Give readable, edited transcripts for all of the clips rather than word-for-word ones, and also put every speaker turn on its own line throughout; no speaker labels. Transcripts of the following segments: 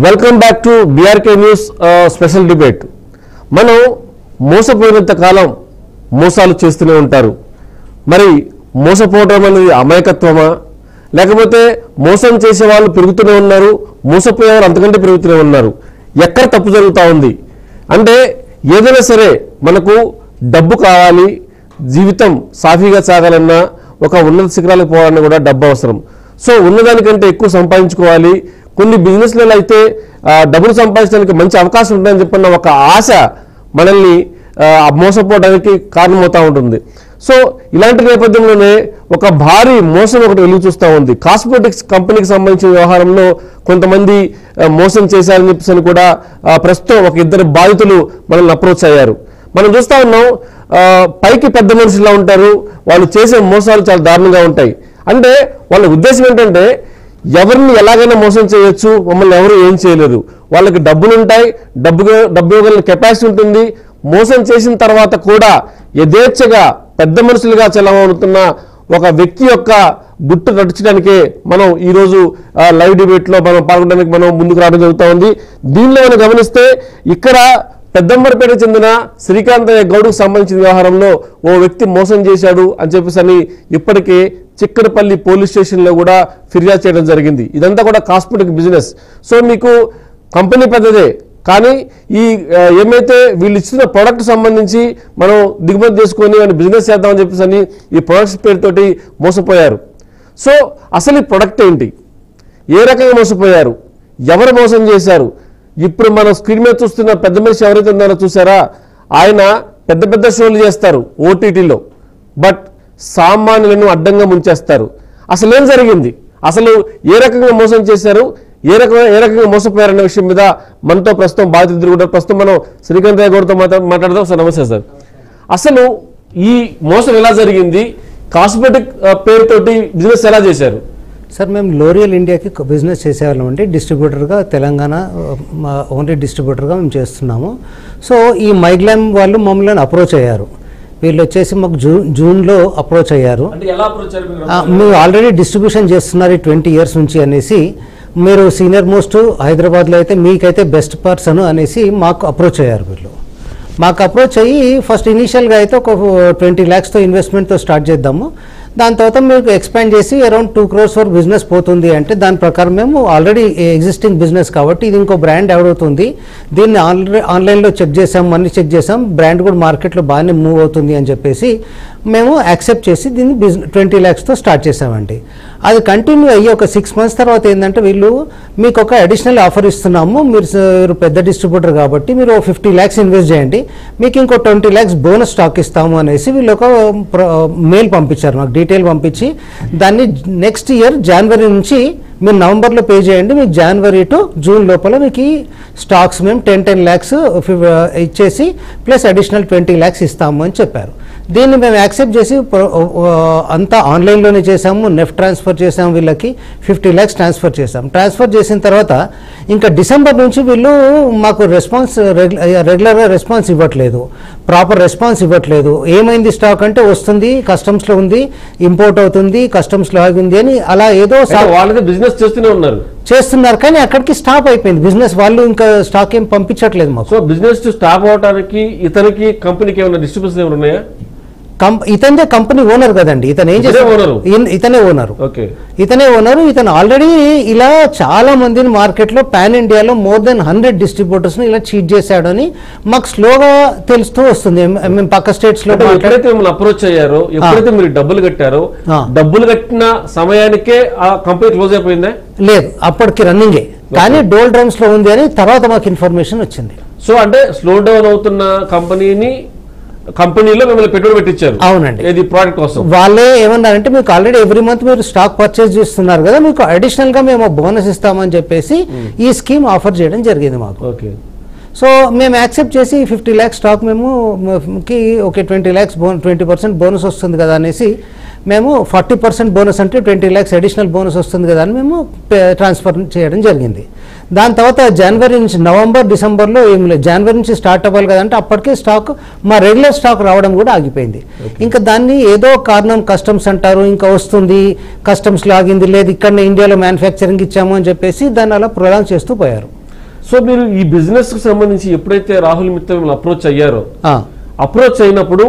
Welcome back to BRK news special debate. మనం మోసపోయినంత కాలం మోసాలు చేస్తూనే ఉంటారు. మరి మోసపోవడం అనేది అమాయకత్వమా, లేకపోతే మోసం చేసే వాళ్ళు పెరుగుతూనే ఉన్నారు, మోసపోయేవారు అంతకంటే పెరుగుతూనే ఉన్నారు? ఎక్కడ తప్పు జరుగుతూ ఉంది అంటే, ఏదైనా సరే మనకు డబ్బు కావాలి, జీవితం సాఫీగా సాగాలన్నా, ఒక ఉన్నత శిఖరాలకు పోవాలన్నా కూడా డబ్బు అవసరం. సో ఉన్నదానికంటే ఎక్కువ సంపాదించుకోవాలి, కొన్ని బిజినెస్లలో అయితే డబ్బులు సంపాదించడానికి మంచి అవకాశం ఉంటుందని చెప్పిన ఒక ఆశ మనల్ని మోసపోవడానికి కారణమవుతూ ఉంటుంది. సో ఇలాంటి నేపథ్యంలోనే ఒక భారీ మోసం ఒకటి వెలుగు చూస్తూ ఉంది. కాస్మెటిక్స్ కంపెనీకి సంబంధించిన వ్యవహారంలో కొంతమంది మోసం చేశారని చెప్పేసి కూడా ప్రస్తుతం ఒక ఇద్దరు బాధితులు మనల్ని అప్రోచ్ అయ్యారు. మనం చూస్తూ ఉన్నాం, పైకి పెద్ద మనుషులా ఉంటారు, వాళ్ళు చేసే మోసాలు చాలా దారుణంగా ఉంటాయి. అంటే వాళ్ళ ఉద్దేశం ఏంటంటే, ఎవరిని ఎలాగైనా మోసం చేయొచ్చు, మమ్మల్ని ఎవరు ఏం చేయలేరు, వాళ్ళకి డబ్బులు ఉంటాయి, డబ్బు ఇవ్వగల కెపాసిటీ ఉంటుంది. మోసం చేసిన తర్వాత కూడా యథేచ్ఛగా పెద్ద మనుషులుగా చలమవుతున్న ఒక వ్యక్తి యొక్క గుట్టు నడిచడానికే మనం ఈరోజు లైవ్ డిబేట్లో మనం పాల్గొనడానికి మనం ముందుకు రావడం జరుగుతూ ఉంది. దీనిలో మనం గమనిస్తే, ఇక్కడ పెద్దంబరపేట చెందిన శ్రీకాంతయ్య గౌడ్కు సంబంధించిన వ్యవహారంలో ఓ వ్యక్తి మోసం చేశాడు అని చెప్పేసి ఇప్పటికే చిక్కడపల్లి పోలీస్ స్టేషన్లో కూడా ఫిర్యాదు చేయడం జరిగింది. ఇదంతా కూడా కాస్మెటిక్ బిజినెస్. సో మీకు కంపెనీ పెద్దదే, కానీ ఈ ఏమైతే వీళ్ళు ఇచ్చిన ప్రోడక్ట్ సంబంధించి మనం దిగుమతి చేసుకొని అని బిజినెస్ చేద్దామని చెప్పేసి ఈ ప్రొడక్ట్స్ పేరుతోటి మోసపోయారు. సో అసలు ఈ ప్రొడక్ట్ ఏంటి, ఏ రకంగా మోసపోయారు, ఎవరు మోసం చేశారు? ఇప్పుడు మనం స్క్రీన్ మీద చూస్తున్న పెద్ద మనిషి ఎవరైతే ఉన్నారో చూసారా, ఆయన పెద్ద పెద్ద షోలు చేస్తారు ఓటీటీలో, బట్ సామాన్యులను అడ్డంగా ముంచేస్తారు. అసలు ఏం జరిగింది, అసలు ఏ రకంగా మోసం చేశారు, ఏ రకంగా మోసపోయారన్న విషయం మీద మనతో ప్రస్తుతం బాధితులు కూడా ప్రస్తుతం మనం శ్రీకాంతయ్య గౌడ్తో మాట్లాడదాం. సార్ నమస్తే సార్. అసలు ఈ మోసం ఎలా జరిగింది, కాస్మెటిక్ పేరుతోటి బిజినెస్ ఎలా చేశారు?
సార్, మేము లోరియల్ ఇండియాకి బిజినెస్ చేసేవాళ్ళం అండి, డిస్ట్రిబ్యూటర్గా, తెలంగాణ ఓన్లీ డిస్ట్రిబ్యూటర్గా మేము చేస్తున్నాము. సో ఈ మైగ్లామ్ వాళ్ళు మమ్మల్ని అప్రోచ్ అయ్యారు. వీళ్ళు వచ్చేసి మాకు జూన్లో అప్రోచ్ అయ్యారు. మీరు ఆల్రెడీ డిస్ట్రిబ్యూషన్ చేస్తున్నారు 20 years నుంచి అనేసి, మీరు సీనియర్ మోస్ట్ హైదరాబాద్లో అయితే మీకైతే బెస్ట్ పర్సన్ అనేసి మాకు అప్రోచ్ అయ్యారు. వీళ్ళు మాకు అప్రోచ్ అయ్యి ఫస్ట్ ఇనీషియల్గా అయితే ఒక 20 lakhsతో ఇన్వెస్ట్మెంట్తో స్టార్ట్ చేద్దాము, దాని తర్వాత మీకు ఎక్స్పాండ్ చేసి అరౌండ్ 2 crores వరకు బిజినెస్ పోతుంది అంటే, దాని ప్రకారం మేము ఆల్రెడీ ఎగ్జిస్టింగ్ బిజినెస్ కాబట్టి ఇది ఇంకో బ్రాండ్ యాడ్ అవుతుంది, దీన్ని ఆన్లైన్లో చెక్ చేసాం, అన్ని చెక్ చేసాం, బ్రాండ్ కూడా మార్కెట్లో బాగానే మూవ్ అవుతుంది అని చెప్పేసి మేము యాక్సెప్ట్ చేసి దీన్ని 20 lakhsతో స్టార్ట్ చేసామండి. అది కంటిన్యూ అయ్యి ఒక 6 months తర్వాత ఏంటంటే, వీళ్ళు మీకు ఒక అడిషనల్ ఆఫర్ ఇస్తున్నాము, మీరు పెద్ద డిస్ట్రిబ్యూటర్ కాబట్టి మీరు 50 lakhs ఇన్వెస్ట్ చేయండి, మీకు ఇంకో 20 lakhs బోనస్ స్టాక్ ఇస్తాము అనేసి వీళ్ళు ఒక మెయిల్ పంపించారు మాకు, డీటెయిల్ పంపించి, దాన్ని నెక్స్ట్ ఇయర్ జనవరి నుంచి మీరు నవంబర్లో పే చేయండి, మీకు జనవరి టు జూన్ లోపల మీకు ఈ స్టాక్స్ మేము 10 lakhs ఇచ్చేసి ప్లస్ అడిషనల్ 20 lakhs ఇస్తాము అని చెప్పారు. దీన్ని మేము యాక్సెప్ట్ చేసి అంతా ఆన్లైన్లోనే చేసాము, నెఫ్ట్ ట్రాన్స్ఫర్ చేసాము, వీళ్ళకి 50 lakhs ట్రాన్స్ఫర్ చేసాం. ట్రాన్స్ఫర్ చేసిన తర్వాత ఇంకా డిసెంబర్ నుంచి వీళ్ళు మాకు రెగ్యులర్గా రెస్పాన్స్ ఇవ్వట్లేదు, ప్రాపర్ రెస్పాన్స్ ఇవ్వట్లేదు. ఏమైంది స్టాక్ అంటే, వస్తుంది, కస్టమ్స్లో ఉంది, ఇంపోర్ట్ అవుతుంది, కస్టమ్స్లో ఆగింది అని అలా ఏదో
వాళ్ళకి బిజినెస్
చేస్తున్నారు, కానీ అక్కడికి స్టాప్ అయిపోయింది బిజినెస్. వాళ్ళు ఇంకా స్టాక్ ఏం పంపించట్లేదు మాకు.
సో బిజినెస్ స్టాప్ అవడానికి ఇతనికి కంపెనీకి ఏమైనా డిస్ట్రిబ్యూషన్ ఏమైనా ఉన్నాయా?
ఇతనే కంపెనీ ఓనర్ కదండి, ఇతను ఏం చేస్తారు, ఇతనే ఓనరు. ఇతను ఆల్రెడీ ఇలా చాలా మందిని మార్కెట్లో పాన్ ఇండియాలో more than 100 distributors ని ఇలా చీట్ చేశాడు అని మాకు స్లోగా తెలుస్తూ వస్తుంది. మేము పక్క స్టేట్స్ లో
ఎప్పుడైతే మిమ్మల్ని అప్రోచ్ అయ్యారో, ఎప్పుడైతే మీరు డబ్బులు కట్టారో, డబ్బులు కట్టిన సమయానికే ఆ కంపెనీ క్లోజ్ అయిపోయిందా?
లేదు, అప్పటికి రన్నింగే, కానీ డోల్ డ్రమ్స్ లో ఉంది అని తర్వాత మాకు ఇన్ఫర్మేషన్ వచ్చింది.
సో అంటే స్లో డౌన్ అవుతున్న కంపెనీలో మిమ్మల్ని పెట్టుబడి పెట్టించారు.
అవునండి,
ఇది ప్రోడక్ట్ కోసం.
వాళ్ళే ఏమన్నారంటే, మీకు ఆల్రెడీ ఎవ్రీ మంత్ మీరు స్టాక్ పర్చేజ్ చేస్తున్నారు కదా, మీకు అడిషనల్ గా మేము బోనస్ ఇస్తామని చెప్పేసి ఈ స్కీమ్ ఆఫర్ చేయడం జరిగింది మాకు.
ఓకే.
సో మేము యాక్సెప్ట్ చేసి 50 lakhs స్టాక్ మేము ఓకే 20 lakhs 20% బోనస్ వస్తుంది కదా అనేసి మేము 40% బోనస్ అంటే 20 lakhs అడిషనల్ బోనస్ వస్తుంది కదా అని మేము ట్రాన్స్ఫర్ చేయడం జరిగింది. దాని తర్వాత జనవరి నుంచి నవంబర్ డిసెంబర్లో ఏం లేదు, జనవరి నుంచి స్టార్ట్ అవ్వాలి కదంటే అప్పటికే స్టాక్ మా రెగ్యులర్ స్టాక్ రావడం కూడా ఆగిపోయింది. ఇంకా దాన్ని ఏదో కారణం కస్టమ్స్ అంటారు, ఇంకా వస్తుంది, కస్టమ్స్ లాగింది, లేదు ఇక్కడనే ఇండియాలో మ్యానుఫ్యాక్చరింగ్ ఇచ్చాము అని చెప్పేసి దాన్ని అలా ప్రొలాంగ్ చేస్తూ పోయారు.
సో మీరు ఈ బిజినెస్ కు సంబంధించి ఎప్పుడైతే రాహుల్ మిత్తల్ అప్రోచ్ అయ్యారో, అప్రోచ్ అయినప్పుడు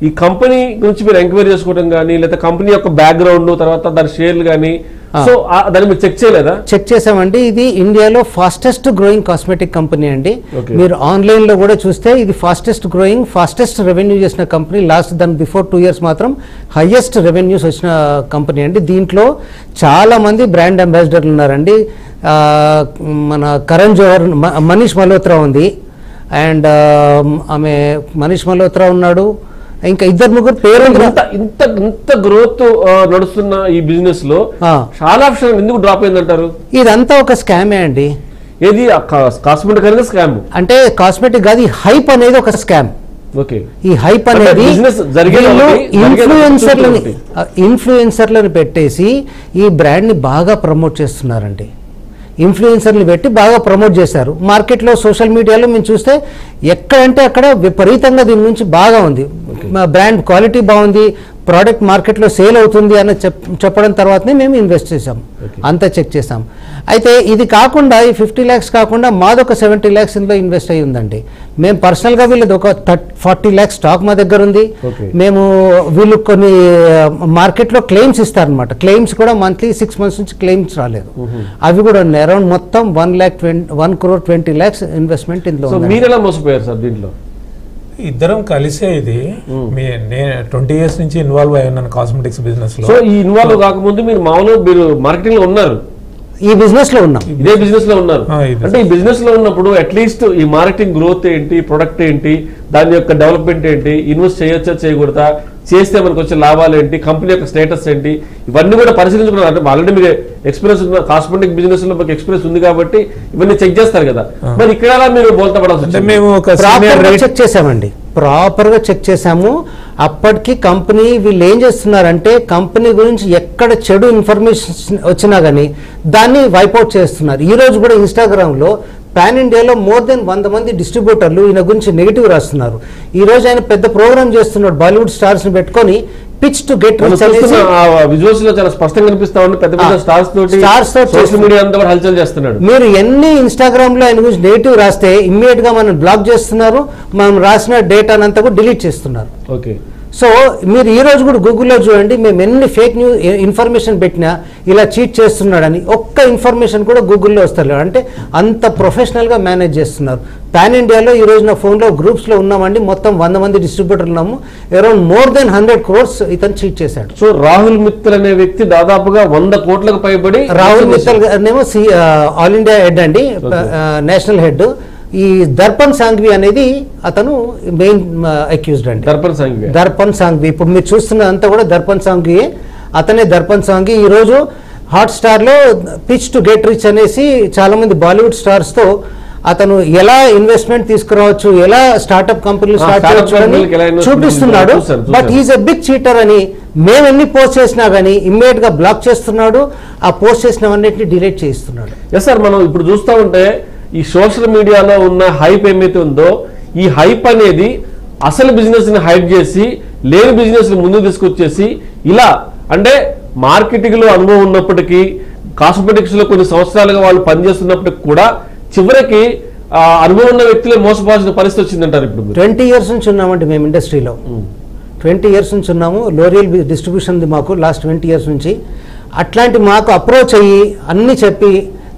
ఈ కంపెనీ గురించి మీరు ఎంక్వైరీ చేసుకోవడం కానీ, లేదా కంపెనీ యొక్క బ్యాక్గ్రౌండ్, తర్వాత దాని షేర్లు కానీ, సో దాన్ని మీరు చెక్ చేయలేదా? చెక్
చేసామండి. ఇది ఇండియాలో ఫాస్టెస్ట్ గ్రోయింగ్ కాస్మెటిక్ కంపెనీ అండి. మీరు ఆన్లైన్ లో కూడా చూస్తే ఇది ఫాస్టెస్ట్ గ్రోయింగ్, ఫాస్టెస్ట్ రెవెన్యూ చేసిన కంపెనీ. లాస్ట్ దాని బిఫోర్ 2 years మాత్రం హైయెస్ట్ రెవెన్యూస్ వచ్చిన కంపెనీ అండి. దీంట్లో చాలా మంది బ్రాండ్ అంబాసిడర్లు ఉన్నారండి. మన కరణ్ జోహర్, మనీష్ మల్హోత్రా ఉంది, అండ్ ఆమె మనీష్ మల్హోత్రా ఉన్నాడు, ఇంకా 2-3 పేరు.
ఇంత గ్రోత్ నడుస్తున్న ఈ బిజినెస్ లో చాలా ఆప్షన్ ఎందుకు డ్రాప్ అయిందంటారు?
ఇదంతా ఒక స్కామే అండి.
ఏది కాస్మెటిక్ అనేది స్కామ్
అంటే కాస్మెటిక్ కాదు, ఈ హైప్ అనేది ఒక స్కామ్.
ఓకే,
ఈ హైప్ అనేది ఇన్ఫ్లుయెన్సర్లను పెట్టేసి ఈ బ్రాండ్ ని బాగా ప్రమోట్ చేస్తున్నారండి. ఇన్ఫ్లుయెన్సర్లు పెట్టి బాగా ప్రమోట్ చేశారు. మార్కెట్లో సోషల్ మీడియాలో మేము చూస్తే ఎక్కడంటే అక్కడ విపరీతంగా దీని నుంచి బాగా ఉంది, బ్రాండ్ క్వాలిటీ బాగుంది, ప్రోడక్ట్ మార్కెట్లో సేల్ అవుతుంది అని చెప్పడం తర్వాతనే మేము ఇన్వెస్ట్ చేసాం, అంతా చెక్ చేసాం. అయితే ఇది కాకుండా ఈ 50 lakhs కాకుండా మాదొక 70 lakhs ఇందులో ఇన్వెస్ట్ అయ్యి ఉందండి. మేము పర్సనల్గా వీళ్ళది ఒక 40 lakhs స్టాక్ మా దగ్గర ఉంది. మేము వీళ్ళు కొన్ని మార్కెట్లో క్లెయిమ్స్ ఇస్తారనమాట. క్లెయిమ్స్ కూడా మంత్లీ 6 months నుంచి క్లెయిమ్స్ రాలేదు, అవి కూడా ఉన్నాయి. అరౌండ్ మొత్తం 1 crore 20 lakhs ఇన్వెస్ట్మెంట్ ఇందులో.
మీరు ఎలా మోసపోయారు సార్ దీంట్లో?
ఇద్దరం కలిసే ఇది నేను 20 years నుంచి ఇన్వాల్వ్ అయ్యి ఉన్నాను కాస్మెటిక్స్ బిజినెస్ లో.
సో ఈ ఇన్వాల్వ్ కాకముందు మీరు మామూలుగా మీరు మార్కెటింగ్ లో ఉన్నారు,
ఈ బిజినెస్ లో ఉన్నాం,
ఇదే బిజినెస్ లో ఉన్నారు. అంటే ఈ బిజినెస్ లో ఉన్నప్పుడు అట్లీస్ట్ ఈ మార్కెటింగ్ గ్రోత్ ఏంటి, ప్రొడక్ట్ ఏంటి, దాని యొక్క డెవలప్మెంట్ ఏంటి, ఇన్వెస్ట్ చేయొచ్చా చేయకూడదా, చేస్తే మనకు వచ్చే లాభాలు ఏంటి, కంపెనీ యొక్క స్టేటస్ ఏంటి, ఇవన్నీ కూడా పరిశీలించుకున్నారు. అంటే ఆల్రెడీ మీకు ఎక్స్పీరియన్స్ ఉన్న కాస్మెటిక్ బిజినెస్ లో మీకు ఎక్స్పీరియన్స్ ఉంది కాబట్టి ఇవన్నీ చెక్ చేస్తారు కదా. మరి ఇక్కడ మీరు బోల్తా పడాల్సి,
మేము
చెక్ చేసామండి, ప్రాపర్ గా చెక్ చేసాము. అప్పటికి కంపెనీ వీళ్ళు ఏం చేస్తున్నారంటే కంపెనీ గురించి ఎక్కడ చెడు ఇన్ఫర్మేషన్ వచ్చినా కానీ దాన్ని వైపౌట్ చేస్తున్నారు. ఈ రోజు కూడా ఇన్స్టాగ్రామ్ లో పాన్ ఇండియాలో మోర్ దెన్ 100 మంది డిస్ట్రిబ్యూటర్లు ఈయన గురించి నెగిటివ్ రాస్తున్నారు. ఈ రోజు ఆయన పెద్ద ప్రోగ్రామ్ చేస్తున్నాడు, బాలీవుడ్ స్టార్స్ ని పెట్టుకొని పిచ్ టు గెట్
విజువల్స్ లో చాలా స్పష్టంగా కనిపిస్తా ఉంది. పెద్ద పెద్ద స్టార్స్ తోటి సోషల్ మీడియా అంతా కూడా హల్చల్ చేస్తున్నాడు.
మీరు ఎన్ని ఇన్స్టాగ్రామ్ లో ఆయన గురించి నెగిటివ్ రాస్తే ఇమ్మీడియట్ గా మనం బ్లాక్ చేస్తున్నారు, మనం రాసిన డేటానంతా కూడా డిలీట్ చేస్తున్నారు.
ఓకే,
సో మీరు ఈ రోజు కూడా గూగుల్లో చూడండి, మేము ఎన్ని ఫేక్ న్యూస్ ఇన్ఫర్మేషన్ పెట్టినా ఇలా చీట్ చేస్తున్నాడని ఒక్క ఇన్ఫర్మేషన్ కూడా గూగుల్లో వస్తలేదు. అంటే అంత ప్రొఫెషనల్గా మేనేజ్ చేస్తున్నారు. పాన్ ఇండియాలో ఈ రోజు నా ఫోన్లో గ్రూప్స్లో ఉన్నామండి, మొత్తం 100 మంది డిస్ట్రిబ్యూటర్లు ఉన్నాము. అరౌండ్ మోర్ దెన్ 100 crores ఇతను చీట్ చేశాడు.
సో రాహుల్ మిత్తల్ అనే వ్యక్తి దాదాపుగా 100 కోట్లకు పైబడి,
రాహుల్ మిత్తల్ ఏమో ఆల్ ఇండియా హెడ్ అండి, నేషనల్ హెడ్. ఈ దర్పణ్ సాంఘ్వి అనేది అతను మెయిన్ అక్యూజ్డ్ అండి. దర్పణ్ సాంఘ్వి ఇప్పుడు మీరు చూస్తున్నదంతా కూడా దర్పణ్ సాంఘ్వి, అతనే దర్పణ్ సాంఘ్వి. ఈ రోజు హాట్ స్టార్ లో పిచ్ టు గెట్ రిచ్ అనేసి చాలా మంది బాలీవుడ్ స్టార్స్ తో అతను ఎలా ఇన్వెస్ట్మెంట్ తీసుకురావచ్చు, ఎలా స్టార్ట్అప్ కంపెనీలు స్టార్ట్ చేయవచ్చు అని చూపిస్తున్నాడు. But is a big cheater అని మేము ఎన్ని పోస్ట్ చేసినా కానీ ఇమ్మీడియట్ గా బ్లాక్ చేస్తున్నాడు. ఆ పోస్ట్ చేసినవన్నిటిని డిలీట్ చేస్తున్నాడు.
ఎస్ సార్, మనం ఇప్పుడు చూస్తూ ఉంటే ఈ సోషల్ మీడియాలో ఉన్న హైప్ ఏమైతే ఉందో, ఈ హైప్ అనేది అసలు బిజినెస్ ని హైప్ చేసి లేని బిజినెస్ ని ముందుకు తీసుకొచ్చేసి ఇలా, అంటే మార్కెటింగ్ లో అనుభవం ఉన్నప్పటికీ, కాస్మెటిక్స్ లో కొన్ని సంవత్సరాలుగా వాళ్ళు పనిచేస్తున్నప్పటికీ కూడా చివరికి అనుభవం ఉన్న వ్యక్తులే మోసపోవాల్సిన పరిస్థితి వచ్చిందంటారు. ఇప్పుడు
20 years నుంచి ఉన్నామండి మేము ఇండస్ట్రీలో, 20 years నుంచి ఉన్నాము. లోరియల్ డిస్ట్రిబ్యూషన్ మాకు లాస్ట్ 20 years నుంచి. అట్లాంటి మాకు అప్రోచ్ అయ్యి అన్ని చెప్పి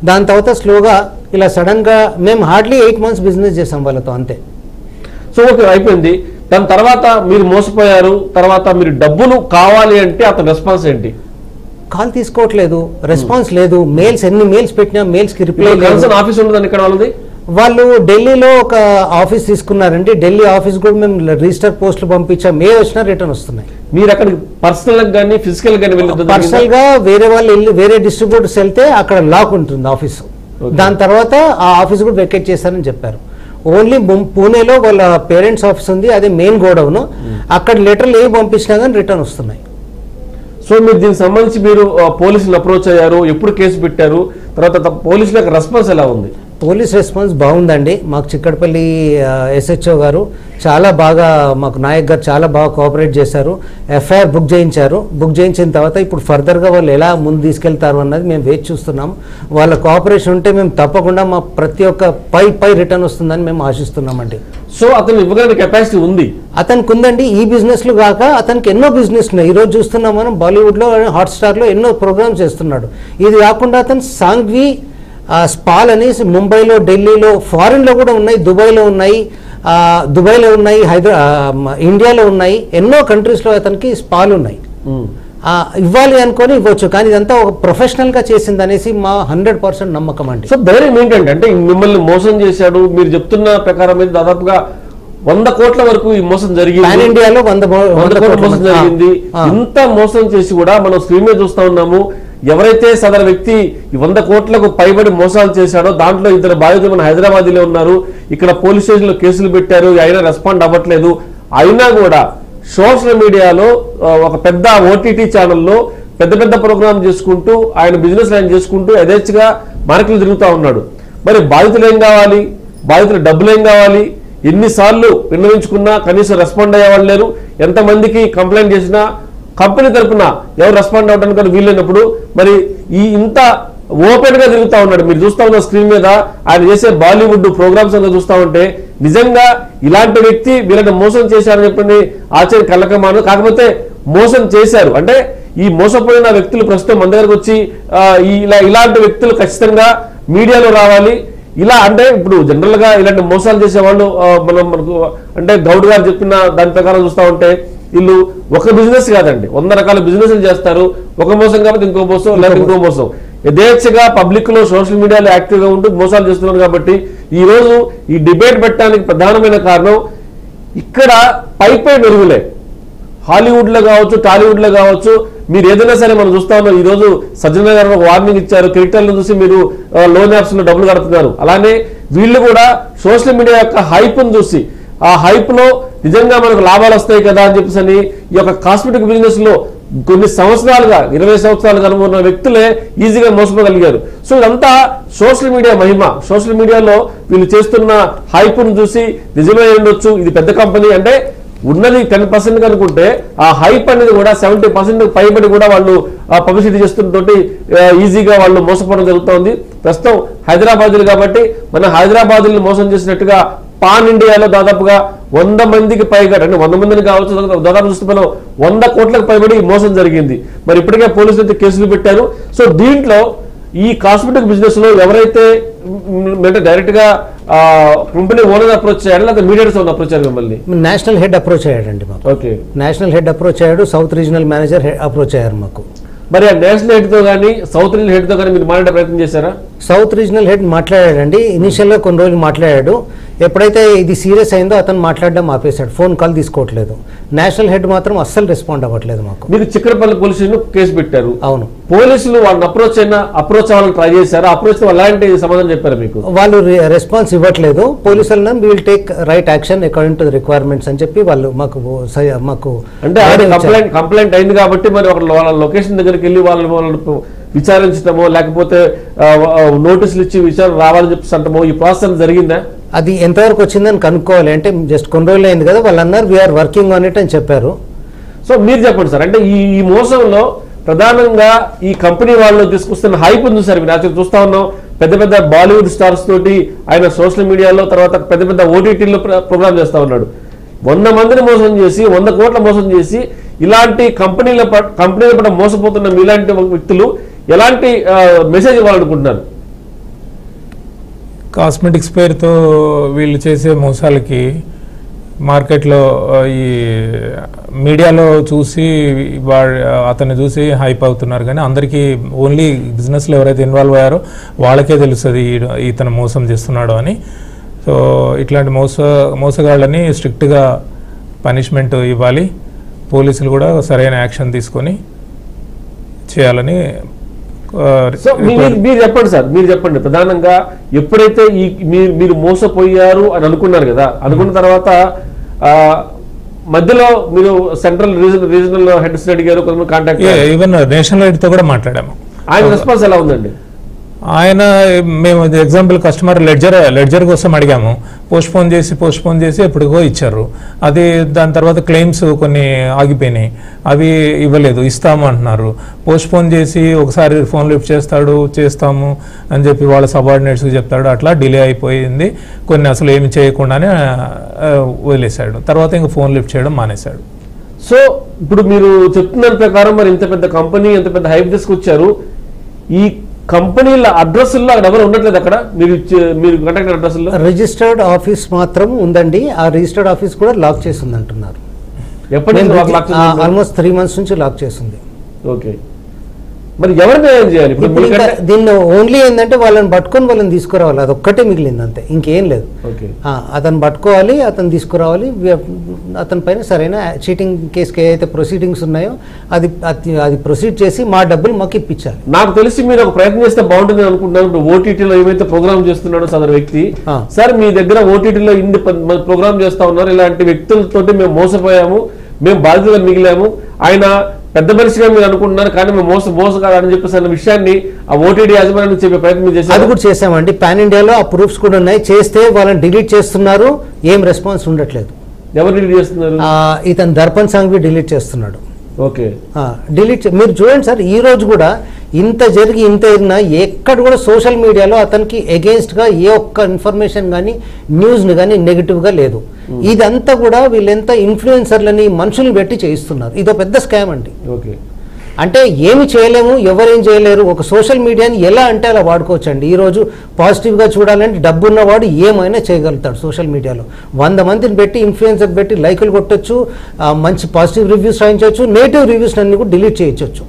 దాని తర్వాత స్లోగా ఇలా సడన్ గా మేము హార్డ్లీ 8 months బిజినెస్ చేసాం వాళ్ళతో, అంతే.
సో ఓకే, అయిపోయింది. దాని తర్వాత మీరు మోసపోయారు, తర్వాత మీరు డబ్బులు కావాలి అంటే అతని రెస్పాన్స్ ఏంటి?
కాల్ తీసుకోవట్లేదు, రెస్పాన్స్ లేదు. మెయిల్స్ ఎన్ని మెయిల్స్ పెట్టినా మెయిల్స్ కి రిప్లై లేదు.
ఆఫీస్ ఉండదు ఇక్కడ వాళ్ళది.
వాళ్ళు ఢిల్లీలో ఒక ఆఫీస్ తీసుకున్నారండి. ఢిల్లీ ఆఫీస్ కూడా మేము రిజిస్టర్ పోస్టులు పంపించాం, మే వచ్చినా రిటర్న్ వస్తున్నాయి.
మీరు అక్కడికి పర్సనల్ గానీ ఫిజికల్ గానీ వెళ్ళి
పర్సనల్ గా వేరే వాళ్ళు వెళ్ళి వేరే డిస్ట్రిబ్యూటర్స్ వెళ్తే అక్కడ లాక్ ఉంటుంది ఆఫీస్. దాని తర్వాత ఆ ఆఫీస్ కూడా వెకేట్ చేశారని చెప్పారు. ఓన్లీ పూణేలో వాళ్ళ పేరెంట్స్ ఆఫీస్ ఉంది, అదే మెయిన్ గోడౌన్. అక్కడ లెటర్లు ఏవి పంపించినా కానీ రిటర్న్ వస్తున్నాయి.
సో మీరు దీనికి సంబంధించి మీరు పోలీసులు అప్రోచ్ అయ్యారు, ఎప్పుడు కేసు పెట్టారు, తర్వాత పోలీసుల రెస్పాన్స్ ఎలా ఉంది?
పోలీస్ రెస్పాన్స్ బాగుందండి. మాకు చిక్కడపల్లి SHO గారు చాలా బాగా, మాకు నాయక్ గారు చాలా బాగా కోఆపరేట్ చేశారు. FIR బుక్ చేయించారు. బుక్ చేయించిన తర్వాత ఇప్పుడు ఫర్దర్గా వాళ్ళు ఎలా ముందు తీసుకెళ్తారు అన్నది మేము వేచి చూస్తున్నాం. వాళ్ళ కోఆపరేషన్ ఉంటే మేము తప్పకుండా మా ప్రతి ఒక్క పై రిటర్న్ వస్తుందని మేము ఆశిస్తున్నామండి.
సో అతను ఇవ్వగలిగిన కెపాసిటీ ఉంది,
అతనికి ఉందండి. ఈ బిజినెస్లు కాక అతనికి ఎన్నో బిజినెస్ ఉన్నాయి. ఈరోజు చూస్తున్నాం మనం బాలీవుడ్లో, హాట్స్టార్లో ఎన్నో ప్రోగ్రామ్స్ చేస్తున్నాడు. ఇది కాకుండా అతను సాంఘ్వి స్పాల్ అని ముంబైలో, ఢిల్లీలో, ఫారిన్లో కూడా ఉన్నాయి, దుబాయ్లో ఉన్నాయి, ఇండియాలో ఉన్నాయి, ఎన్నో కంట్రీస్లో అతనికి స్పాల్ ఉన్నాయి. ఇవ్వాలి అనుకొని ఇవ్వచ్చు, కానీ ఇదంతా ఒక ప్రొఫెషనల్గా చేసింది అనేసి మా 100% నమ్మకం అండి.
సో ధైర్యం ఏంటంటే, అంటే మిమ్మల్ని మోసం చేశాడు మీరు చెప్తున్న ప్రకారం అయితే దాదాపుగా 100 కోట్ల వరకు ఈ మోసం జరిగింది.
పాన్ ఇండియాలో 100 కోట్ల
మోసం జరిగింది. ఇంత మోసం చేసి కూడా మనం స్క్రీన్ మీద చూస్తా ఉన్నాము. ఎవరైతే సదరు వ్యక్తి 100 కోట్లకు పైబడి మోసాలు చేశాడో దాంట్లో 2 బాధితులు మన హైదరాబాద్లో ఉన్నారు. ఇక్కడ పోలీస్ స్టేషన్లో కేసులు పెట్టారు, అయినా రెస్పాండ్ అవ్వట్లేదు. అయినా కూడా సోషల్ మీడియాలో ఒక పెద్ద OTT ఛానల్లో పెద్ద ప్రోగ్రామ్ చేసుకుంటూ ఆయన బిజినెస్ లైన్ చేసుకుంటూ యథేచ్ఛగా మార్కెట్లు తిరుగుతూ ఉన్నాడు. మరి బాధితులు ఏం కావాలి, బాధితుల డబ్బులు ఏం కావాలి? ఎన్నిసార్లు విన్నవించుకున్నా కనీసం రెస్పాండ్ అయ్యేవాళ్ళు లేరు. ఎంతమందికి కంప్లైంట్ చేసినా కంపెనీ తరఫున ఎవరు రెస్పాండ్ అవ్వడానికి వీలైనప్పుడు మరి ఇంత ఓపెన్ గా తిరుగుతా ఉన్నాడు. మీరు చూస్తా ఉన్న స్క్రీన్ మీద ఆయన చేసే బాలీవుడ్ ప్రోగ్రామ్స్ అంతా చూస్తా ఉంటే నిజంగా ఇలాంటి వ్యక్తి వీళ్ళని మోసం చేశారని చెప్పి ఆశ్చర్య కలకమాను. కాకపోతే మోసం చేశారు అంటే ఈ మోసపోయిన వ్యక్తులు ప్రస్తుతం మన దగ్గరకు వచ్చి ఇలాంటి వ్యక్తులు ఖచ్చితంగా మీడియాలో రావాలి. ఇలా అంటే ఇప్పుడు జనరల్ గా ఇలాంటి మోసాలు చేసేవాళ్ళు మనకు అంటే గౌడ్ గారు చెప్పిన దాని ప్రకారం చూస్తా ఉంటే వీళ్ళు ఒక బిజినెస్ కాదండి, 100 రకాల బిజినెస్లు చేస్తారు. ఒక మోసం కాబట్టి ఇంకో మోసం, లేకపోతే ఇంకో మోసం. యథేచ్ఛగా పబ్లిక్ లో సోషల్ మీడియాలో యాక్టివ్ గా ఉంటూ మోసాలు చేస్తున్నారు. కాబట్టి ఈ రోజు ఈ డిబేట్ పెట్టడానికి ప్రధానమైన కారణం ఇక్కడ పై మెరుగులే. హాలీవుడ్ లో కావచ్చు, టాలీవుడ్ లో కావచ్చు, మీరు ఏదైనా సరే మనం చూస్తా ఉన్నాం. ఈ రోజు సజ్జన గారు ఒక వార్నింగ్ ఇచ్చారు, క్రికెటర్లను చూసి మీరు లోన్ యాప్స్ లో డబ్బులు కడుతున్నారు. అలానే వీళ్ళు కూడా సోషల్ మీడియా యొక్క హైప్ ను చూసి ఆ హైప్ లో నిజంగా మనకు లాభాలు వస్తాయి కదా అని చెప్పేసి ఈ యొక్క కాస్మెటిక్ బిజినెస్ లో కొన్ని సంవత్సరాలుగా 20 సంవత్సరాలుగా అనుకున్న వ్యక్తులే ఈజీగా మోసపోగలిగారు. సో ఇదంతా సోషల్ మీడియా మహిమ. సోషల్ మీడియాలో వీళ్ళు చేస్తున్న హైప్ ను చూసి నిజమే ఉండొచ్చు, ఇది పెద్ద కంపెనీ అంటే ఉన్నది 10% అనుకుంటే ఆ హైప్ అనేది కూడా 70% పైబడి కూడా వాళ్ళు పబ్లిసిటీ చేస్తున్నతోటి ఈజీగా వాళ్ళు మోసపోవడం జరుగుతోంది. ప్రస్తుతం హైదరాబాద్లు కాబట్టి మన హైదరాబాద్ని మోసం చేసినట్టుగా పాన్ ఇండియాలో దాదాపుగా 100 మందికి పైగా, అంటే 100 మందిని కావచ్చు, దాదాపు చూస్తే మనం 100 కోట్లకు పైబడి మోసం జరిగింది. మరి ఇప్పటికే పోలీసులు అయితే కేసులు పెట్టారు. సో దీంట్లో ఈ కాస్మెటిక్ బిజినెస్ లో ఎవరైతే డైరెక్ట్ గా కంపెనీ ఓనర్ అప్రోచ్ చేయాలి, లేదా మీడియాస్ అప్రోచ్ అయ్యారు? మిమ్మల్ని
నేషనల్ హెడ్ అప్రోచ్ అయ్యాడండి మాకు.
ఓకే,
నేషనల్ హెడ్ అప్రోచ్ అయ్యాడు, సౌత్ రీజనల్ మేనేజర్ అప్రోచ్ అయ్యారు మాకు.
మరి ఆ నేషనల్ హెడ్ తో కానీ సౌత్ రీజనల్ హెడ్ తో కానీ మీరు మాట్లాడే ప్రయత్నం చేశారా?
సౌత్ రీజనల్ హెడ్ మాట్లాడాడండి. ఇనిషియల్గా కొన్ని రోజులు మాట్లాడాడు. ఎప్పుడైతే ఇది సీరియస్ అయిందో అతను మాట్లాడడం ఆపేశాడు, ఫోన్ కాల్ తీసుకోవట్లేదు. నేషనల్ హెడ్ మాత్రం అస్సలు రెస్పాండ్ అవ్వట్లేదు మాకు.
మీరు చిక్కడపల్లి పోలీసులు కేసు పెట్టారు.
అవును,
పోలీసులు వాళ్ళని అప్రోచ్ అవ్వాలని ట్రై చేశారు. అప్రోచ్ అలాంటి సమాధానం చెప్పారు మీకు?
వాళ్ళు రెస్పాన్స్ ఇవ్వట్లేదు. పోలీసులను we will take right action according to the requirements అని చెప్పి వాళ్ళు మాకు
అంటే కంప్లైంట్ అయింది కాబట్టి మరి వాళ్ళ లొకేషన్ దగ్గరికి వెళ్ళి వాళ్ళని విచారించడమో లేకపోతే నోటీసులు ఇచ్చి విచారణ రావాలని చెప్పి అంటమో ఈ ప్రాసెస్ జరిగిందా?
అది ఎంతవరకు వచ్చిందని కనుక్కోవాలి. అంటే జస్ట్ కొన్ని రోజులు అయింది కదా, వాళ్ళు అన్నారు వీఆర్ వర్కింగ్ ఆన్ ఇట్ అని చెప్పారు.
సో మీరు చెప్పండి సార్, అంటే ఈ మోసంలో ప్రధానంగా ఈ కంపెనీ వాళ్ళు తీసుకొస్తున్న హైప్ ఉంది సార్. మీరు యాక్చువల్ చూస్తా ఉన్నాం, పెద్ద బాలీవుడ్ స్టార్స్ తోటి ఆయన సోషల్ మీడియాలో, తర్వాత పెద్ద OTTలో ప్రోగ్రామ్ చేస్తా ఉన్నాడు. 100 మందిని మోసం చేసి 100 కోట్ల మోసం చేసి ఇలాంటి కంపెనీల పట్ల మోసపోతున్న మీలాంటి వ్యక్తులు ఎలాంటి మెసేజ్ ఇవ్వాలనుకుంటున్నారు?
కాస్మెటిక్స్ పేరుతో వీళ్ళు చేసే మోసాలకి మార్కెట్లో ఈ మీడియాలో చూసి అతన్ని చూసి హైప్ అవుతున్నారు, కానీ అందరికీ ఓన్లీ బిజినెస్లో ఎవరైతే ఇన్వాల్వ్ అయ్యారో వాళ్ళకే తెలుస్తుంది ఇతను మోసం చేస్తున్నాడు అని. సో ఇట్లాంటి మోసగాళ్ళని స్ట్రిక్ట్గా పనిష్మెంట్ ఇవ్వాలి, పోలీసులు కూడా సరైన యాక్షన్ తీసుకొని చేయాలని.
మీరు చెప్పండి సార్, మీరు చెప్పండి. ప్రధానంగా ఎప్పుడైతే మీరు మోసపోయారు అని అనుకున్నారు కదా, అనుకున్న తర్వాత మధ్యలో మీరు సెంట్రల్ రీజనల్ హెడ్స్ అడిగారు, కొంతమంది కాంటాక్ట్,
ఈవెన్ నేషనల్ హెడ్ తో కూడా మాట్లాడాము.
ఆయన రెస్పాన్స్ ఎలా ఉందండి?
ఆయన మేము ఎగ్జాంపుల్ కస్టమర్ లెడ్జర్ కోసం అడిగాము, పోస్ట్పోన్ చేసి ఎప్పటికో ఇచ్చారు. అది దాని తర్వాత క్లెయిమ్స్ కొన్ని ఆగిపోయినాయి, అవి ఇవ్వలేదు, ఇస్తాము అంటున్నారు. పోస్ట్పోన్ చేసి ఒకసారి ఫోన్ లిఫ్ట్ చేస్తాము అని చెప్పి వాళ్ళ సబార్డినేట్స్కి చెప్తాడు, అట్లా డిలే అయిపోయింది. కొన్ని అసలు ఏమి చేయకుండానే వదిలేశాడు. తర్వాత ఇంకా ఫోన్ లిఫ్ట్ చేయడం మానేశాడు.
సో ఇప్పుడు మీరు చెప్తున్న ప్రకారం మరి ఇంత పెద్ద కంపెనీ ఎంత పెద్ద హైప్ తీసుకొచ్చారు, ఈ కంపెనీల అడ్రస్లో అక్కడ ఎవరు ఉండట్లేదు, అక్కడ మీరు కాంటాక్ట్ అడ్రస్లో
రిజిస్టర్డ్ ఆఫీస్ మాత్రం ఉందండి. ఆ రిజిస్టర్డ్ ఆఫీస్ కూడా లాక్ చేసి ఉంది అంటున్నారు.
ఎప్పటి
ఆల్మోస్ట్ 3 months నుంచి లాక్ చేసింది.
ఓకే, మరి ఎవరిని ఏం చేయాలి
ఇప్పుడు ఇంకా దీన్ని ఓన్లీ ఏంటంటే వాళ్ళని పట్టుకొని వాళ్ళని తీసుకురావాలి, అది ఒక్కటే మిగిలింది అంతే, ఇంకేం లేదు. అతను పట్టుకోవాలి, అతను తీసుకురావాలి, అతని పైన సరైన చీటింగ్ కేసుకి ఏదైతే ప్రొసీడింగ్స్ ఉన్నాయో అది ప్రొసీడ్ చేసి మా డబ్బులు మాకు ఇప్పించాలి.
నాకు తెలిసి మీరు ఒక ప్రయత్నం చేస్తే బాగుంటుంది అనుకుంటున్నాను. ఇప్పుడు ఓటీటీలో ఏమైతే ప్రోగ్రామ్ చేస్తున్నాడో సదరు వ్యక్తి, సార్ మీ దగ్గర ఓటీటీలో ఇన్ని ప్రోగ్రామ్ చేస్తా ఉన్నారు, ఇలాంటి వ్యక్తులతోటి మేము మోసపోయాము, మేము బాధితులుగా మిగిలాము, ఆయన పెద్ద మనిషిగా మీరు అనుకుంటున్నారు కానీ మేము మోసగాలని చెప్పేసి అన్న విషయాన్ని ఆ ఓటీటీ యాజమాన్యానికి చెప్పే ప్రయత్నం చేశారు.
అది కూడా చేసామండి. పాన్ ఇండియాలో ఆ ప్రూఫ్స్ కూడా ఉన్నాయి. చేస్తే వాళ్ళని డిలీట్ చేస్తున్నారు, ఏం రెస్పాన్స్ ఉండట్లేదు.
ఎవరు డిలీట్ చేస్తున్నారు?
ఇతను దర్పణ్ సాంఘవి డిలీట్ చేస్తున్నాడు.
ఓకే,
డిలీట్ మీరు చూడండి సార్, ఈ రోజు కూడా ఇంత జరిగినా ఎక్కడ కూడా సోషల్ మీడియాలో అతనికి అగేన్స్ట్గా ఏ ఒక్క ఇన్ఫర్మేషన్ కానీ న్యూస్ని కానీ నెగిటివ్గా లేదు. ఇదంతా కూడా వీళ్ళెంత ఇన్ఫ్లుయెన్సర్లని మనుషుల్ని పెట్టి చేయిస్తున్నారు. ఇదో పెద్ద స్కామ్ అండి.
ఓకే,
అంటే ఏమి చేయలేము, ఎవరేం చేయలేరు. ఒక సోషల్ మీడియాని ఎలా అంటే అలా వాడుకోవచ్చు అండి. ఈరోజు పాజిటివ్గా చూడాలంటే డబ్బు ఉన్నవాడు ఏమైనా చేయగలుగుతాడు. సోషల్ మీడియాలో 100 మందిని పెట్టి ఇన్ఫ్లుయెన్సర్ పెట్టి లైకులు కొట్టచ్చు, మంచి పాజిటివ్ రివ్యూస్ రాయించవచ్చు, నెగిటివ్ రివ్యూస్ అన్ని కూడా డిలీట్ చేయొచ్చు.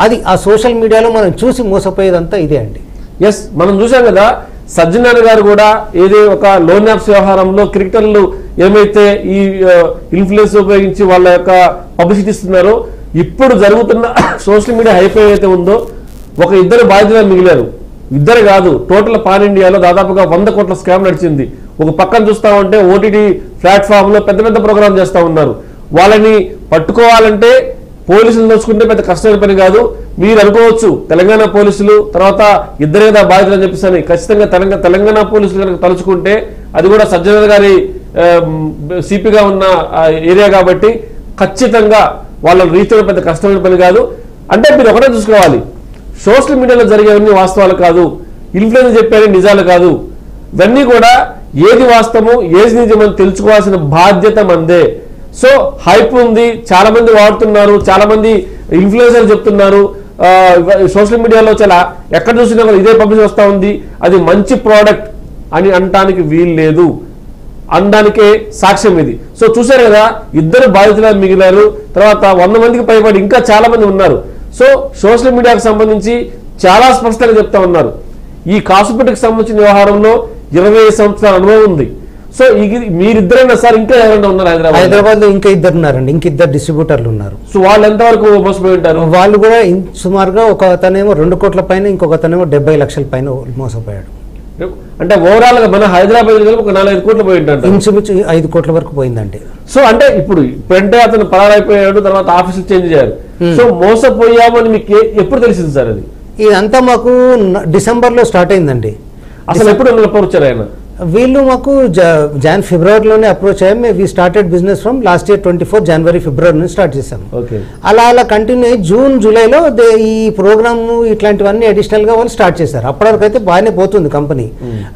అది ఆ సోషల్ మీడియాలో మనం చూసి మోసపోయేదంతా ఇదే అండి.
ఎస్, మనం చూసాం కదా, సజ్జనారాయణ గారు కూడా ఏదో ఒక లోన్ యాప్స్ వ్యవహారంలో క్రికెటర్లు ఏమైతే ఈ ఇన్ఫ్లుయెన్స్ ఉపయోగించి వాళ్ళ యొక్క పబ్లిసిటీ ఇస్తున్నారో, ఇప్పుడు జరుగుతున్న సోషల్ మీడియా హైప్ అయితే ఉందో, ఒక ఇద్దరు బాధితులు మిగిలారు. ఇద్దరు కాదు, టోటల్ పాన్ ఇండియాలో దాదాపుగా 100 కోట్ల స్కామ్ నడిచింది. ఒక పక్కన చూస్తా ఉంటే ఓటీటీ ప్లాట్ఫామ్ లో పెద్ద పెద్ద ప్రోగ్రామ్ చేస్తా ఉన్నారు. వాళ్ళని పట్టుకోవాలంటే పోలీసులు దోచుకుంటే పెద్ద కష్టమైన పని కాదు. మీరు అనుకోవచ్చు తెలంగాణ పోలీసులు తర్వాత ఇద్దరే కదా బాధితులు అని చెప్పేసి, ఖచ్చితంగా తెలంగాణ పోలీసులు కనుక తలుచుకుంటే, అది కూడా సజ్జనారాయణ గారి సిపిగా ఉన్న ఏరియా కాబట్టి ఖచ్చితంగా వాళ్ళని రీచ్ అవ్వడం పెద్ద కష్టమైన పని కాదు. అంటే మీరు ఒకటే చూసుకోవాలి, సోషల్ మీడియాలో జరిగేవన్నీ వాస్తవాలు కాదు, ఇన్ఫ్లుయెన్స్ చెప్పేవి నిజాలు కాదు. ఇవన్నీ కూడా ఏది వాస్తవమో ఏది నిజమని తెలుసుకోవాల్సిన బాధ్యత మందే. సో హైప్ ఉంది, చాలా మంది వాడుతున్నారు, చాలా మంది ఇన్ఫ్లుయెన్సర్లు చెప్తున్నారు, సోషల్ మీడియాలో చాలా ఎక్కడ చూసినా ఇదే పబ్లిసిటీ వస్తూ ఉంది, అది మంచి ప్రోడక్ట్ అని అనటానికి వీలు లేదు, అనడానికే సాక్ష్యం ఇది. సో చూశారు కదా, ఇద్దరు బాధితులు మిగిలారు, తర్వాత 100 మందికి పైబడి ఇంకా చాలా మంది ఉన్నారు. సో సోషల్ మీడియాకు సంబంధించి చాలా స్పష్టంగా చెప్తా ఉన్నారు. ఈ కాసుపెట్టుకు సంబంధించిన వ్యవహారంలో 25 సంవత్సరాల అనుభవం ఉంది. సో మీరిద్దరైనా సార్ ఇంకా ఎవరైనా ఉన్నారు
హైదరాబాద్ లో? ఇంకా ఇద్దరు ఉన్నారండి, ఇంక ఇద్దరు డిస్ట్రిబ్యూటర్లు ఉన్నారు.
సో వాళ్ళు ఎంతవరకు మోసపోయి ఉంటారు?
వాళ్ళు కూడా సుమారుగా ఒక అతనేమో 2 కోట్ల పైన, ఇంకొక అతనేమో 70 లక్షల పైన మోసపోయాడు.
అంటే ఓవరాల్ గా మన హైదరాబాద్ ఒక 4-5 కోట్లు పోయి ఉంటారు,
ఇంచుమించు 5 కోట్ల వరకు పోయిందండి.
సో అంటే ఇప్పుడంటే అతను పరారైపోయాడు, తర్వాత ఆఫీసులు చేంజ్ చేయారు. సో మోసపోయామని మీకు ఎప్పుడు తెలిసింది సార్? అది
ఇదంతా మాకు డిసెంబర్లో స్టార్ట్ అయిందండి.
అసలు ఎప్పుడు అప్రోచ్ అయ్యారు?
వీళ్ళు మాకు ఫిబ్రవరిలోనే అప్రోచ్ అయ్యాం. We started business from last year 24 January ఫిబ్రవరి నుంచి స్టార్ట్ చేశాం. అలా కంటిన్యూ అయ్యి జూన్ జూలైలో ఈ ప్రోగ్రామ్ ఇట్లాంటివన్నీ అడిషనల్ గా వాళ్ళు స్టార్ట్ చేశారు. అప్పటివరకు అయితే బాగానే పోతుంది కంపెనీ.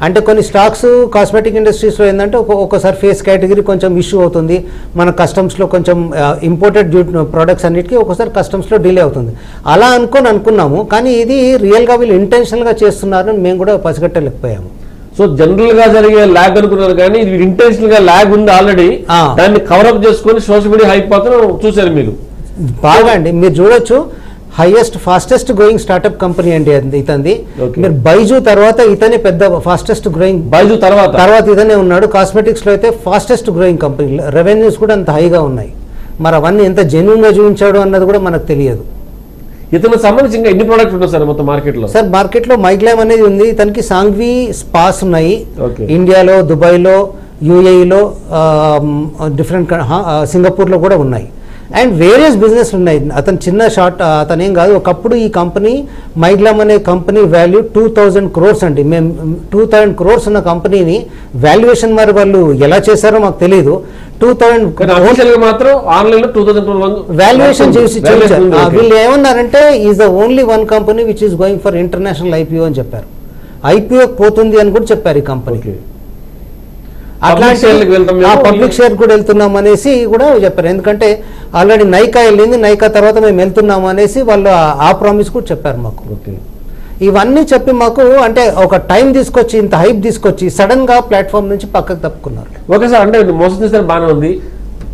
అంటే కొన్ని స్టాక్స్ కాస్మెటిక్ ఇండస్ట్రీస్ లో ఏంటంటే ఒక్కొక్కసారి ఫేస్ కేటగిరీ కొంచెం ఇష్యూ అవుతుంది, మన కస్టమ్స్ లో కొంచెం ఇంపోర్టెడ్ ప్రొడక్ట్స్ అన్నిటికీ ఒక్కోసారి కస్టమ్స్ లో డిలే అవుతుంది. అలా అనుకున్నాము, కానీ ఇది రియల్ గా వీళ్ళు ఇంటెన్షనల్ గా చేస్తున్నారని మేము కూడా పసిగట్టలేకపోయాము.
సో జనరల్ గా జరిగే ల్యాగ్ అనుకున్నారు, కానీ ఇది ఇంటెన్షనల్ గా ల్యాగ్ ఉంది ఆల్రెడీ. దాన్ని కవరప్ చేసుకుని సోషల్ మీడియా హైప్ మాత్రం చూసారు మీరు
బాగా అండి. మీరు చూడొచ్చు, ఫాస్టెస్ట్ గ్రోయింగ్ స్టార్ట్అప్ కంపెనీ అండి ఇతనిది. మీరు బైజు తర్వాత ఇతనే పెద్ద ఫాస్టెస్ట్ గ్రోయింగ్,
బైజు తర్వాత
ఇతనే ఉన్నాడు. కాస్మెటిక్స్ లో అయితే ఫాస్టెస్ట్ గ్రోయింగ్ కంపెనీ, రెవెన్యూస్ కూడా అంత హైగా ఉన్నాయి. మరి అవన్నీ ఎంత జెన్యూన్ గా చూపించాడు అన్నది కూడా మనకు తెలియదు.
ఇతనికి సంబంధించి ఇంకా ఎన్ని ప్రోడక్ట్స్ ఉన్నాయి సార్ మొత్తం మార్కెట్ లో?
సార్ మార్కెట్ లో మైగ్లామ్ అనేది ఉంది. ఇతనికి సాంఘ్వి స్పాస్ ఉన్నాయి ఇండియాలో, దుబాయ్ లో, యూఏఈలో, డిఫరెంట్ సింగపూర్ లో కూడా ఉన్నాయి. అండ్ వేరియస్ బిజినెస్ ఉన్నాయి. అతను చిన్న షార్ట్ అతను ఏం కాదు. ఒకప్పుడు ఈ కంపెనీ మైగ్లామ్ అనే కంపెనీ వాల్యూ 2000 crores అండి. మేము 2000 crores ఉన్న కంపెనీని వాల్యుయేషన్ మరి వాళ్ళు ఎలా చేశారో మాకు తెలియదు. 2000
మాత్రం ఆన్లైన్ 2000
వాల్యుయేషన్ చేసి వీళ్ళు ఏమన్నారంటే is the only one company which is going for international IPO అని చెప్పారు. ఐపీఓ పోతుంది అని కూడా చెప్పారు ఈ కంపెనీ. అట్లాంటి పబ్లిక్ షేర్ కూడా వెళ్తున్నాం అనేసి కూడా చెప్పారు. ఎందుకంటే ఆల్రెడీ నైకా వెళ్ళింది, నైకా తర్వాత మేము వెళ్తున్నాము అనేసి వాళ్ళు ఆ ప్రామిస్ కూడా చెప్పారు మాకు. ఇవన్నీ చెప్పి మాకు అంటే ఒక టైం తీసుకొచ్చి ఇంత హైప్ తీసుకొచ్చి సడన్ గా ప్లాట్ఫామ్ నుంచి పక్కకు తప్పుకున్నారు.
ఓకే సార్, అంటే మోసం చేస్తే బాగానే ఉంది.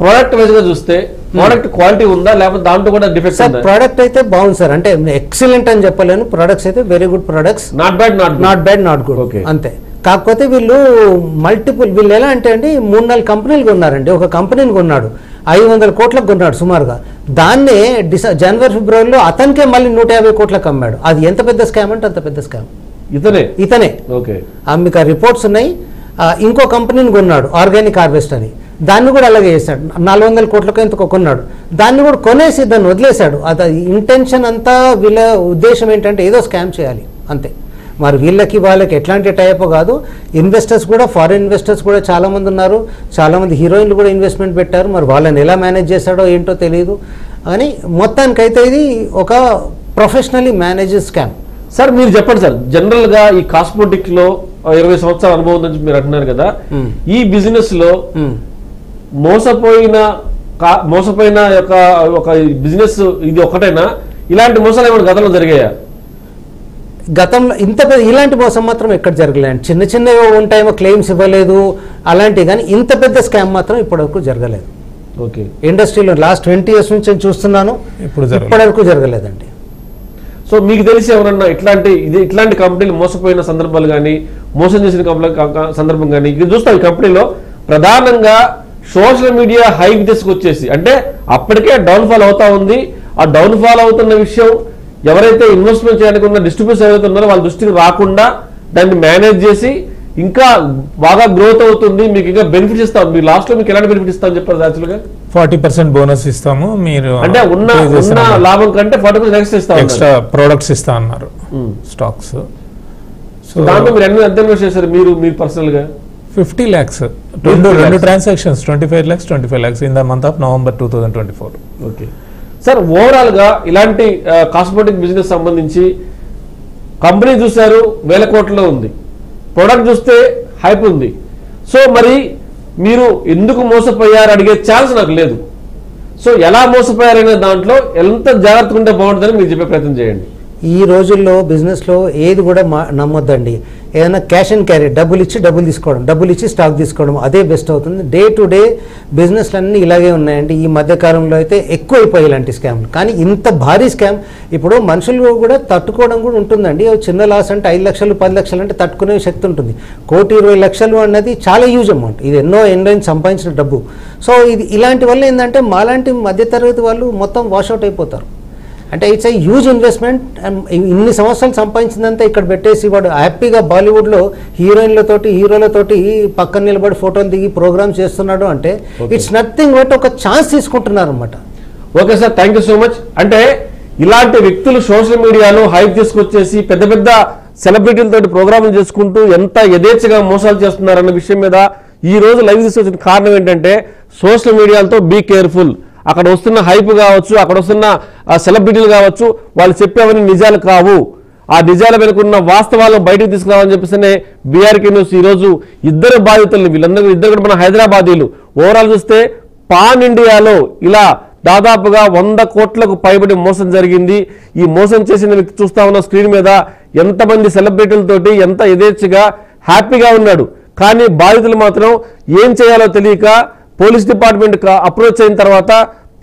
ప్రోడక్ట్ వైజ్ గా చూస్తే ప్రోడక్ట్ క్వాలిటీ ఉందా లేకపోతే దాంట్లో కూడా డిఫెక్ట్?
సార్ ప్రోడక్ట్ అయితే బాగుంది సార్. అంటే ఎక్సలెంట్ అని చెప్పలేను. ప్రొడక్ట్స్ అయితే very good products.
Not bad not good
అంతే. కాకపోతే వీళ్ళు వీళ్ళు ఎలా అంటే అండి 3-4 కంపెనీలు కొన్నారండి. ఒక కంపెనీని కొన్నాడు 500 కోట్లకు కొన్నాడు సుమారుగా. దాన్నే జనవరి ఫిబ్రవరిలో అతనికే మళ్ళీ 150 కోట్లకు అమ్మాడు. అది ఎంత పెద్ద స్కామ్ అంటే అంత పెద్ద స్కామ్. ఇతనే
ఓకే.
మీకు ఆ రిపోర్ట్స్ ఉన్నాయి. ఇంకో కంపెనీని కొన్నాడు ఆర్గానిక్ హార్వెస్ట్ అని. దాన్ని కూడా అలాగే చేశాడు. 400 కోట్లకు ఎంతకో కొన్నాడు. దాన్ని కూడా కొనేసి దాన్ని వదిలేశాడు. అది ఇంటెన్షన్ అంతా వీళ్ళ ఉద్దేశం ఏంటంటే ఏదో స్కామ్ చేయాలి అంతే. మరి వీళ్ళకి వాళ్ళకి ఎట్లాంటి టైప్ కాదు. ఇన్వెస్టర్స్ కూడా ఫారిన్ ఇన్వెస్టర్స్ కూడా చాలామంది ఉన్నారు. చాలామంది హీరోయిన్లు కూడా ఇన్వెస్ట్మెంట్ పెట్టారు. మరి వాళ్ళని ఎలా మేనేజ్ చేశాడో ఏంటో తెలియదు. కానీ మొత్తానికైతే ఇది ఒక ప్రొఫెషనల్లీ మేనేజ్డ్ స్కామ్.
సార్ మీరు చెప్పండి సార్, జనరల్ గా ఈ కాస్మెటిక్ లో 20 సంవత్సరాల అనుభవం నుంచి మీరు అంటున్నారు కదా, ఈ బిజినెస్ లో మోసపోయిన యొక్క ఒక బిజినెస్ ఇది ఒకటేనా? ఇలాంటి మోసాలు ఏమైనా గతంలో జరిగాయా?
గతంలో ఇలాంటి మోసం మాత్రం ఎక్కడ జరగలేదు. చిన్న చిన్నవి ఉంటాయేమో, క్లెయిమ్స్ ఇవ్వలేదు అలాంటివి, కానీ ఇంత పెద్ద స్కామ్ మాత్రం ఇప్పటివరకు జరగలేదు.
ఓకే.
ఇండస్ట్రీలో లాస్ట్ 20 years నుంచి నేను చూస్తున్నాను, ఇప్పటివరకు జరగలేదండి.
సో మీకు తెలిసి ఎవరన్నా ఇట్లాంటి కంపెనీలు మోసపోయిన సందర్భాలు కానీ మోసం చేసిన సందర్భం కానీ ఇది చూస్తాం. ఈ కంపెనీలో ప్రధానంగా సోషల్ మీడియా హైప్ తీసుకొచ్చేసి, అంటే అప్పటికే డౌన్ఫాల్ అవుతా ఉంది. ఆ డౌన్ఫాల్ అవుతున్న విషయం ఎవరైతే ఇన్వెస్ట్మెంట్ చేయడానికి ఉన్న డిస్ట్రిబ్యూటర్స్ ఎవరైతే ఉన్నారో వాళ్ళ దృష్టికి రాకుండా దాన్ని మేనేజ్ చేసి ఇంకా బాగా గ్రోత్ అవుతుంది, మీకు ఇంకా బెనిఫిట్ ఇస్తాం. మీరు లాస్ట్ లో మీకు ఎలాంటి బెనిఫిట్ ఇస్తామని చెప్పారు? యాక్చువల్గా
40% బోనస్ ఇస్తాము. మీరు
అంటే ఉన్న లాభం కంటే 40% ఎక్స్ట్రా ఇస్తాం,
ఎక్స్ట్రా ప్రొడక్ట్స్ ఇస్తా అన్నారు, స్టాక్స్.
సో దాంట్లో మీరు ఎంత ఇన్వెస్ట్ చేశారు మీరు పర్సనల్ గా?
50 lakhs. రెండు transactions 25 lakhs 25 lakhs in the month of November 2024.
Okay sir, overall గా ఇలాంటి కాస్మెటిక్ బిజినెస్ సంబంధించి కంపెనీ చూశారు 1000 కోట్లలో ఉంది, ప్రొడక్ట్ చూస్తే హైప్ ఉంది. సో మరి మీరు ఎందుకు మోసపోయారు అడిగే ఛాన్స్ నాకు లేదు. సో ఎలా మోసపోయారనే దాంట్లో ఎంత జాగ్రత్తగా ఉంటే బాగుంటుందని మీరు చెప్పే ప్రయత్నం చేయండి.
ఈ రోజుల్లో బిజినెస్లో ఏది కూడా నమ్మొద్దండి. ఏదైనా క్యాష్ అండ్ క్యారీ, డబ్బులు ఇచ్చి డబ్బులు తీసుకోవడం, డబ్బులు ఇచ్చి స్టాక్ తీసుకోవడం, అదే బెస్ట్ అవుతుంది. డే టు డే బిజినెస్లు అన్నీ ఇలాగే ఉన్నాయండి. ఈ మధ్యకాలంలో అయితే ఎక్కువైపోయి ఇలాంటి స్కామ్లు. కానీ ఇంత భారీ స్కామ్ ఇప్పుడు మనుషులు కూడా తట్టుకోవడం కూడా ఉంటుందండి. చిన్న లాస్ అంటే 5 లక్షలు 10 లక్షలు అంటే తట్టుకునే శక్తి ఉంటుంది. 1,20,00,000 అన్నది చాలా హ్యూజ్ అమౌంట్. ఇది ఎన్నో సంపాదించిన డబ్బు. సో ఇలాంటి వల్ల ఏంటంటే మాలాంటి మధ్యతరగతి వాళ్ళు మొత్తం వాష్అవుట్ అయిపోతారు. అంటే ఇట్స్ ఏ హ్యూజ్ ఇన్వెస్ట్మెంట్. ఇన్ని సంవత్సరాలు సంపాదించిందంతా ఇక్కడ పెట్టేసి వాడు హ్యాపీగా బాలీవుడ్లో హీరోలతోటి పక్కన నిలబడి ఫోటోలు దిగి ప్రోగ్రామ్స్ చేస్తున్నాడు అంటే ఇట్స్ నథింగ్ బట్ ఒక ఛాన్స్ తీసుకుంటున్నారు అనమాట.
Okay sir, thank you so much. అంటే ఇలాంటి వ్యక్తులు సోషల్ మీడియాలో హైప్ తీసుకొచ్చేసి పెద్ద పెద్ద సెలబ్రిటీలతో ప్రోగ్రాములు చేసుకుంటూ ఎంత యథేచ్ఛగా మోసాలు చేస్తున్నారన్న విషయం మీద ఈ రోజు లైవ్ తీసుకొచ్చిన కారణం ఏంటంటే సోషల్ మీడియాలతో బీ కేర్ఫుల్. అక్కడ వస్తున్న హైప్ కావచ్చు, అక్కడ వస్తున్న సెలబ్రిటీలు కావచ్చు, వాళ్ళు చెప్పేవన్నీ నిజాలు కావు. ఆ నిజాల వెనుకున్న వాస్తవాలను బయటకు తీసుకురావాలని చెప్పేసి బీఆర్కే న్యూస్ ఈరోజు ఇద్దరు బాధితులు, ఇద్దరు కూడా మన హైదరాబాదీలు. ఓవరాల్ చూస్తే పాన్ ఇండియాలో ఇలా దాదాపుగా 100 కోట్లకు పైబడి మోసం జరిగింది. ఈ మోసం చేసిన వ్యక్తి చూస్తా ఉన్న స్క్రీన్ మీద ఎంతమంది సెలబ్రిటీలతోటి ఎంత యథేచ్ఛగా హ్యాపీగా ఉన్నాడు. కానీ బాధితులు మాత్రం ఏం చేయాలో తెలియక పోలీస్ డిపార్ట్మెంట్ అప్రోచ్ అయిన తర్వాత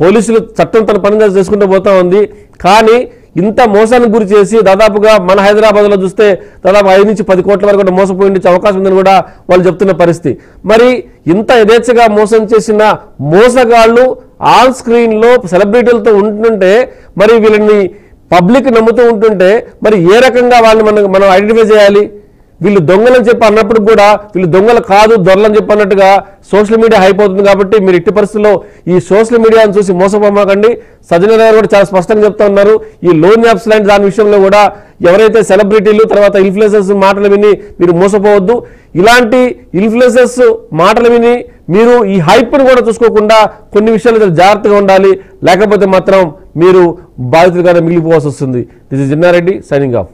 పోలీసులు చట్టం తన పని చేసుకుంటూ పోతా ఉంది. కానీ ఇంత మోసానికి గురి చేసి దాదాపుగా మన హైదరాబాద్లో చూస్తే దాదాపు 5 నుంచి 10 కోట్ల వరకు కూడా మోసపోయి అవకాశం ఉందని కూడా వాళ్ళు చెప్తున్న పరిస్థితి. మరి ఇంత యథేచ్ఛగా మోసం చేసిన మోసగాళ్ళు ఆన్ స్క్రీన్లో సెలబ్రిటీలతో ఉంటుంటే మరి వీళ్ళని పబ్లిక్ నమ్ముతూ ఉంటుంటే మరి ఏ రకంగా వాళ్ళని మనం ఐడెంటిఫై చేయాలి? వీళ్ళు దొంగలని చెప్పి అన్నప్పుడు కూడా వీళ్ళు దొంగలు కాదు దొరలని చెప్పి అన్నట్టుగా సోషల్ మీడియా హైప్ అవుతుంది. కాబట్టి మీరు ఇట్టి పరిస్థితుల్లో ఈ సోషల్ మీడియాను చూసి మోసపోమాకండి. సజ్జనర్ గారు కూడా చాలా స్పష్టంగా చెప్తా ఉన్నారు. ఈ లోన్ యాప్స్ లాంటి దాని విషయంలో కూడా ఎవరైతే సెలబ్రిటీలు తర్వాత ఇన్ఫ్లుయెన్సర్స్ మాటలు విని మీరు మోసపోవద్దు. ఇలాంటి ఇన్ఫ్లుయెన్సర్స్ మాటలు విని మీరు ఈ హైప్ను కూడా చూసుకోకుండా కొన్ని విషయాలు జాగ్రత్తగా ఉండాలి. లేకపోతే మాత్రం మీరు బాధితులుగానే మిగిలిపోవాల్సి వస్తుంది. This is Jinnareddy signing of.